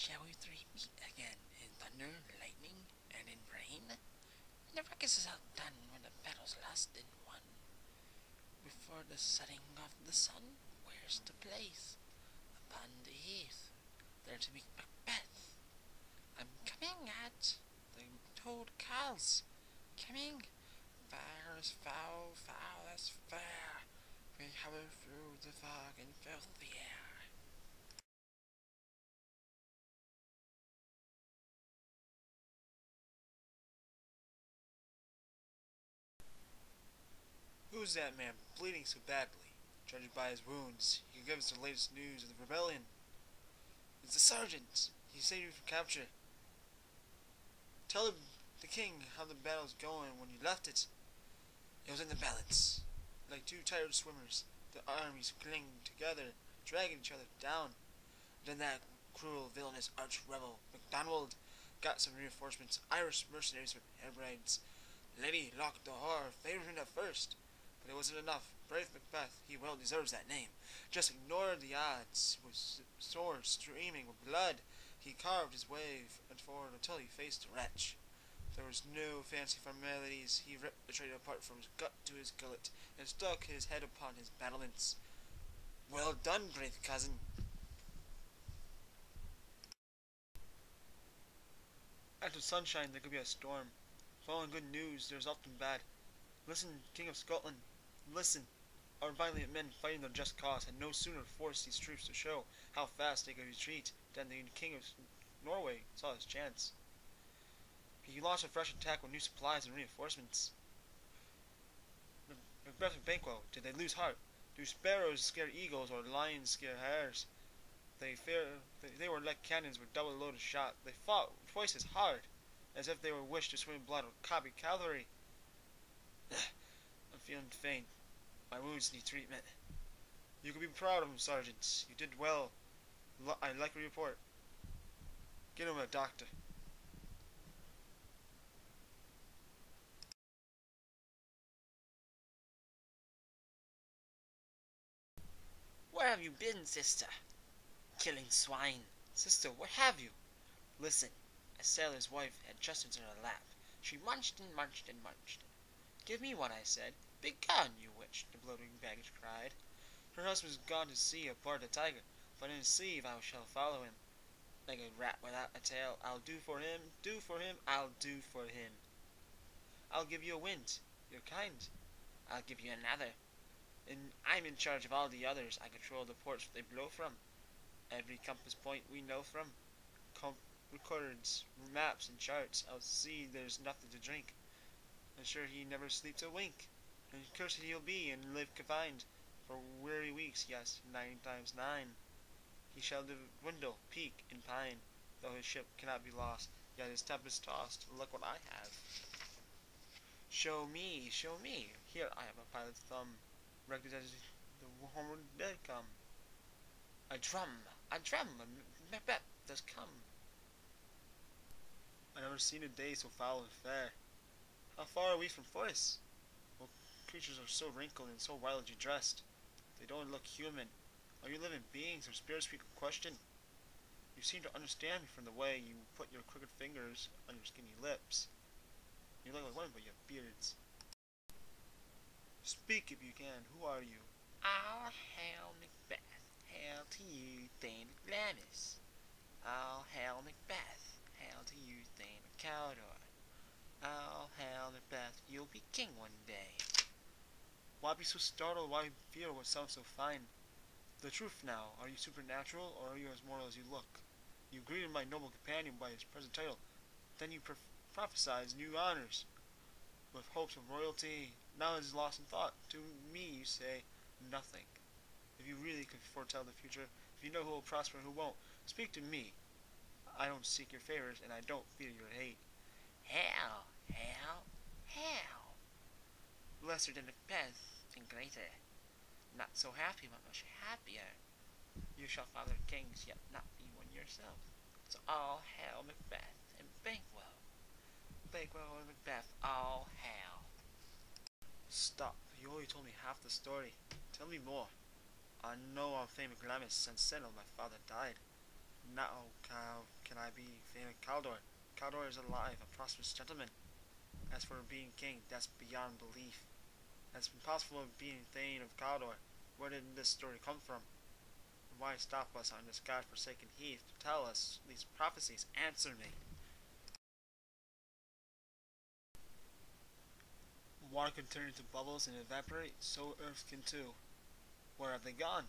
Shall we three meet again in thunder, lightning, and in rain? The ruckus is outdone when the battle's lost and won. Before the setting of the sun, where's the place? Upon the heath, there to meet Macbeth. I'm coming at the toad calls, coming. Fair as foul, foul as fair. We hover through the fog and fill the air. Who's that man bleeding so badly? Judging by his wounds, he can give us the latest news of the rebellion. It's the sergeant. He saved you from capture. Tell the king how the battle's going when you left it. It was in the balance. Like two tired swimmers, the armies cling together, dragging each other down. Then that cruel, villainous arch-rebel, MacDonald, got some reinforcements, Irish mercenaries from Hebrides. Lady Loch the Horror favored him at first, but it wasn't enough. Brave Macbeth, he well deserves that name, just ignored the odds. With sword streaming with blood, he carved his way forward until he faced the wretch. There was no fancy formalities. He ripped the traitor apart from his gut to his gullet, and stuck his head upon his battlements. Well done, brave cousin. After sunshine there could be a storm. Following good news there is often bad. Listen, King of Scotland, listen. Our valiant men fighting their just cause had no sooner forced these troops to show how fast they could retreat than the King of Norway saw his chance. He launched a fresh attack with new supplies and reinforcements. Macbeth and Banquo, did they lose heart? Do sparrows scare eagles or lions scare hares? They were like cannons with double loaded shot. They fought twice as hard, as if they were wished to swim in blood with copy cavalry. I'm feeling faint. My wounds need treatment. You can be proud of him, Sergeant. You did well. I like your report. Get him a doctor. Where have you been, sister? Killing swine. Sister, what have you? Listen, a sailor's wife had just into her lap. She munched and munched and munched. Give me one, I said. Begone, you witch, the bloating baggage cried. Her husband's gone to sea aboard the tiger, but in his sleeve I shall follow him. Like a rat without a tail, I'll do for him, I'll do for him. I'll give you a wind, you're kind. I'll give you another. And I'm in charge of all the others. I control the ports they blow from. Every compass point we know from. Records, maps, and charts. I'll see there's nothing to drink. And sure he never sleeps a wink. And cursed he'll be and live confined for weary weeks, yes, 9 times 9. He shall dwindle, peak, and pine, though his ship cannot be lost, yet his tempest tossed. Look what I have. Show me, show me. Here I have a pilot's thumb, rected as the homeward dead come. A drum, Macbeth does come. I never seen a day so foul and fair. How far are we from forests? Well, creatures are so wrinkled and so wildly dressed. They don't look human. Are you living beings or spirits we could question? You seem to understand me from the way you put your crooked fingers on your skinny lips. You look like one, but you have beards. Speak if you can. Who are you? All hail Macbeth. Hail to you, Thane of Glamis. All hail Macbeth. Hail to you, Thane of Cawdor. All hail Macbeth. You'll be king one day. Why be so startled? Why fear what sounds so fine? The truth now. Are you supernatural, or are you as mortal as you look? You greeted my noble companion by his present title. Then you prophesied new honors, with hopes of royalty. Now it is lost in thought. To me you say nothing. If you really can foretell the future, if you know who will prosper and who won't, speak to me. I don't seek your favors, and I don't fear your hate. Hail, hail, hail. Lesser than Macbeth and greater. Not so happy, but much happier. You shall father kings, yet not be one yourself. So all hail Macbeth and Banquo. Banquo and Macbeth, all hail. Stop. You only told me half the story. Tell me more. I know I'm famous Glamis since Senna, my father, died. Now, how can I be Thane of Caldor? Caldor is alive, a prosperous gentleman. As for being king, that's beyond belief. That's impossible of being Thane of Caldor. Where did this story come from? And why stop us on this god-forsaken heath to tell us these prophecies? Answer me. Water can turn into bubbles and evaporate, so earth can too. Where have they gone?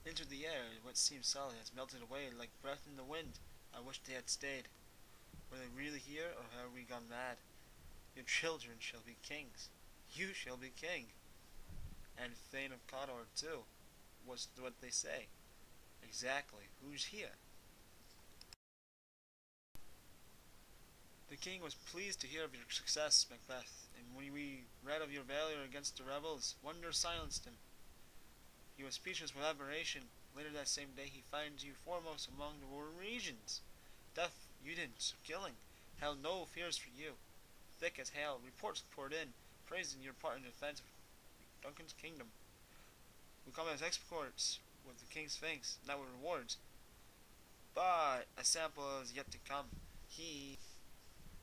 Into the air, what seems solid has melted away like breath in the wind. I wish they had stayed. Were they really here, or have we gone mad? Your children shall be kings. You shall be king. And Thane of Cawdor too, was what they say. Exactly. Who's here? The king was pleased to hear of your success, Macbeth, and when we read of your valor against the rebels, wonder silenced him. He was speechless with admiration. Later that same day he finds you foremost among the Norwegians. Death you didn't, so killing. Held no fears for you. Thick as hail, reports poured in, praising your part in defense of Duncan's kingdom. We come as escorts with the king's thanks, not with rewards. But a sample is yet to come. He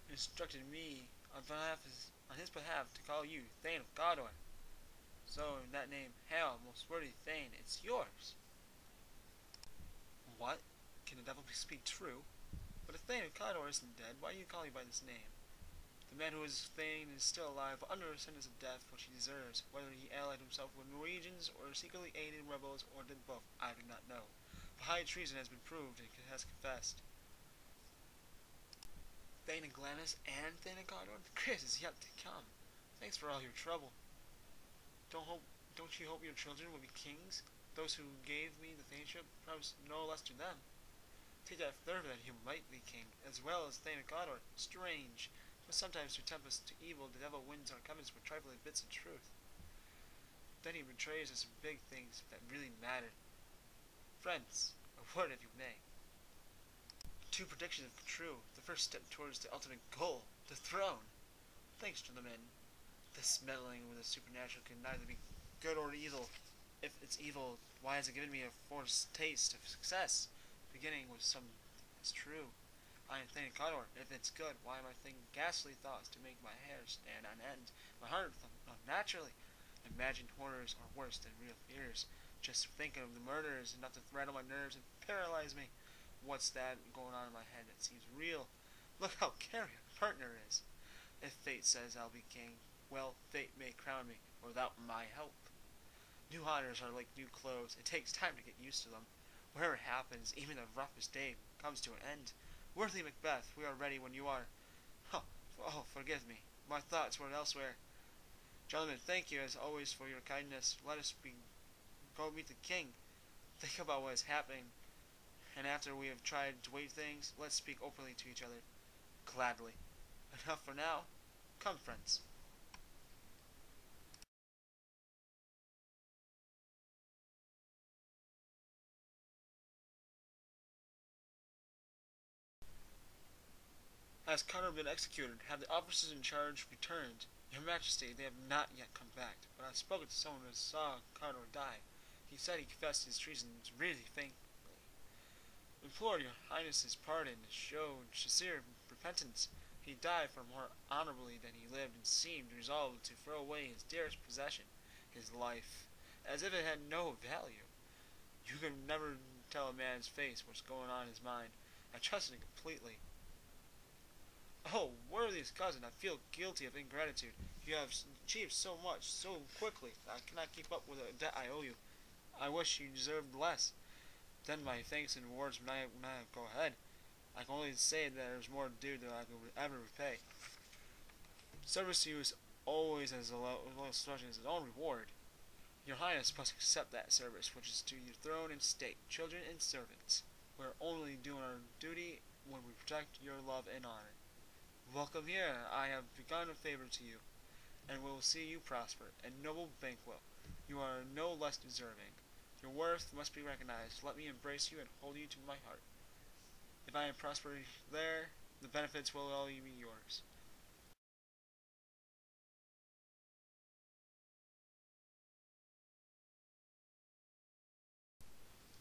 instructed me on his behalf to call you Thane of Cawdor. So in that name, hail, most worthy Thane, it's yours. What? Can the devil speak true? But if Thane of Cawdor isn't dead, why do you call me by this name? The man who is Thane is still alive, but under a sentence of death which he deserves. Whether he allied himself with Norwegians, or secretly aided rebels, or did both, I do not know. But high treason has been proved, and has confessed. Thane and Glannis and Thane and Cawdor? The Chris is yet to come. Thanks for all your trouble. Don't you hope your children will be kings? Those who gave me the thaneship promised no less to them. Take that further that he might be king, as well as Thane and Cawdor. Strange. But sometimes to tempt us to evil, the devil wins our covenants with trifling bits of truth. Then he betrays us in big things that really matter. Friends, a word if you may. Two predictions have come true. The first step towards the ultimate goal, the throne. Thanks, gentlemen. This meddling with the supernatural can neither be good or evil. If it's evil, why has it given me a foretaste of success? Beginning with some it's true. I am thinking Cawdor. If it's good, why am I thinking ghastly thoughts to make my hair stand on end? My heart thump unnaturally. Imagined horrors are worse than real fears. Just thinking of the murder is enough to rattle my nerves and paralyze me. What's that going on in my head that seems real? Look how carry a partner is. If fate says I'll be king, well, fate may crown me without my help. New honors are like new clothes. It takes time to get used to them. Whatever happens, even the roughest day comes to an end. Worthy Macbeth, we are ready when you are. Oh, forgive me. My thoughts were elsewhere. Gentlemen, thank you as always for your kindness. Let us go meet the king. Think about what is happening. And after we have tried to wait things, let's speak openly to each other. Gladly. Enough for now. Come, friends. Has Connor been executed? Have the officers in charge returned? Your Majesty, they have not yet come back, but I have spoken to someone who saw Connor die. He said he confessed his treason really faintly. Implore your Highness's pardon, showed sincere repentance. He died far more honorably than he lived, and seemed resolved to throw away his dearest possession, his life, as if it had no value. You can never tell a man's face what's going on in his mind. I trusted him completely. Oh, worthiest cousin, I feel guilty of ingratitude. You have achieved so much, so quickly, that I cannot keep up with the debt I owe you. I wish you deserved less. Then my thanks and rewards when I go ahead. I can only say that there's more due than I could ever repay. Service to you is always as low as its own reward. Your Highness must accept that service, which is to your throne and state, children and servants. We are only doing our duty when we protect your love and honor. Welcome here. I have begun a favor to you, and will see you prosper, and noble banquet. You are no less deserving. Your worth must be recognized. Let me embrace you and hold you to my heart. If I am prosperous there, the benefits will all be yours.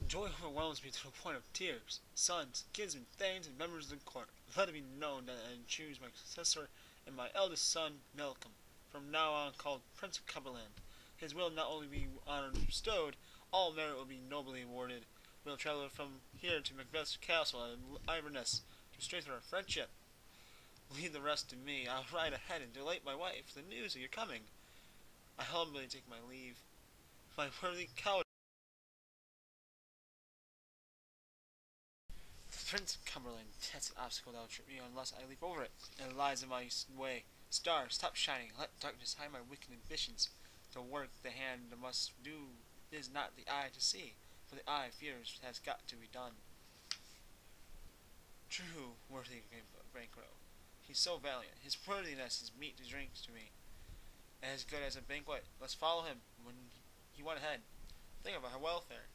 Joy overwhelms me to the point of tears. Sons, kinsmen, thanes, and members of the court, let it be known that I choose my successor in my eldest son, Malcolm, from now on called Prince of Cumberland. His will not only be honored and bestowed, all merit will be nobly awarded. We will travel from here to Macbeth's castle at Inverness to strengthen our friendship. Leave the rest to me. I'll ride ahead and delight my wife with the news of your coming. I humbly take my leave. My worthy coward. The Prince of Cumberland, that's an obstacle that will trip me unless I leap over it. It lies in my way. Star, stop shining. Let darkness hide my wicked ambitions. The work the hand must do is not the eye to see, for the eye fears has got to be done. True, worthy Banquo. He's so valiant. His worthiness is meat to drink to me. As good as a banquet. Let's follow him when he went ahead. Think of our welfare.